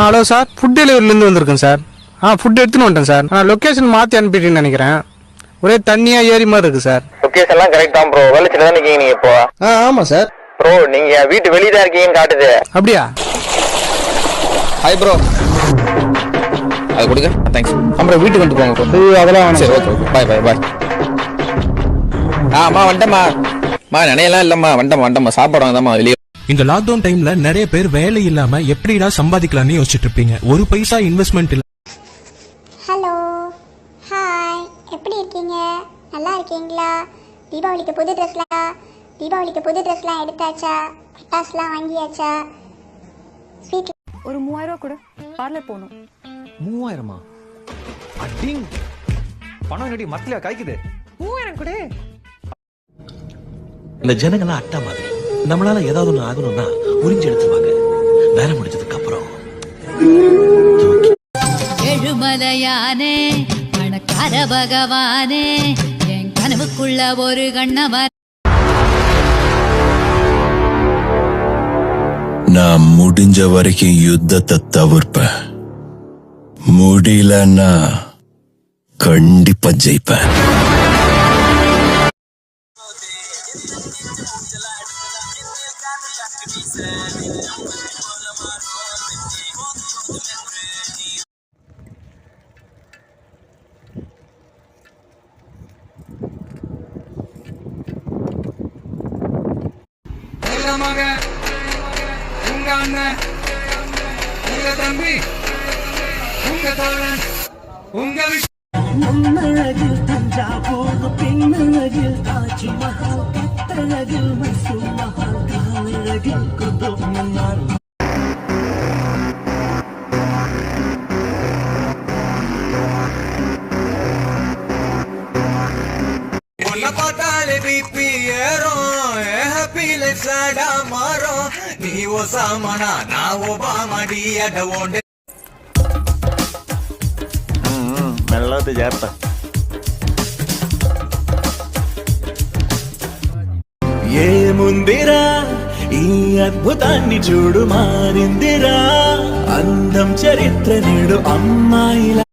Hello sir, food டெலிவரிலேருந்து வந்திருக்கேன் sir. Food எடுத்துன்னு வந்துட்டேன் சார். லொக்கேஷன் மாற்றி அனுப்பிட்டேன்னு நினைக்கிறேன். ஒரே தண்ணியாக ஏறி மாதிரி இருக்குது சார். லொக்கேஷன்லாம் கரெக்ட் தான் ப்ரோ. வெளிச்சிட்டு தான் நிற்கீங்க நீங்கள் இப்போ? ஆமாம் சார். ப்ரோ நீங்கள் வீட்டு வெளியே தான் இருக்கீங்கன்னு காட்டுது. அப்படியா? ஹாய் ப்ரோ, அது கொடுங்க. தேங்க்ஸ். அப்புறம் வீட்டுக்கு வந்து போங்க ப்ரோ. அதெல்லாம் சரி, ஓகே ஓகே. பாய் பாய் பாய். அம்மா வந்துட்டம்மா. நினையெல்லாம் இல்லம்மா, வந்துட்டம்மா சாப்பாடு வாங்கம்மா வெளியே. இந்த லாக்டவுன் டைம்ல நிறைய பேர் வேலை இல்லாம எப்படிடா சம்பாதிக்கலாம்னு யோசிச்சுட்டு இருப்பீங்க. ஒரு பைசா இன்வெஸ்ட்மெண்ட் இல்ல. ஹலோ, ஹாய், எப்படி இருக்கீங்க? நல்லா இருக்கீங்களா? தீபாவளிக்கு புது ட்ரெஸ்லாம் எடுத்தாச்சா? பட்டாசுலாம் வாங்கியாச்சா? ஸ்வீட் ஒரு 3000 ரூபா கூட பார்லர் போகணும். 3000மா? அடிங் பணம் நடி மரத்துல காய்க்குது. 3000 கூட. இந்த ஜனங்கள்லாம் அட்டா மாதிரி. நம்மளால ஏதாவது ஒண்ணு ஆகணும்னா உறிஞ்சு எடுத்துருவாங்க. வேலை முடிஞ்சதுக்கு அப்புறம் எழுமலையானே பணக்கார பகவானே, என் கனவுக்குள்ள ஒரு கண்ணவர். நான் முடிஞ்ச வரைக்கும் யுத்தத்தை தவிர்ப்பேன். முடியலன்னா கண்டிப்பா ஜெயிப்பேன். உங்க அண்ணன், உங்க தம்பி, உங்க தோழன், உங்க மன்னழகில் தஞ்சாவூர், பெண்ணழகில் தாஜ்மஹால், பத்தழகில் மைசூர் மஹால், காலழகில் குதுப் மினார். உன்னை பார்த்தாலே பிபி ஏறும், ஹாப்பி லைஃப் சாடா மாறும். நீ ஒசாமனா நான் ஒபாமடி அட ஓண்டு. మెల్లది జాగ్రత్త. ఏముందిరా ఈ అద్భుతాన్ని చూడు, మారిందిరా అందం చరిత్ర నేడు అమ్మాయిల.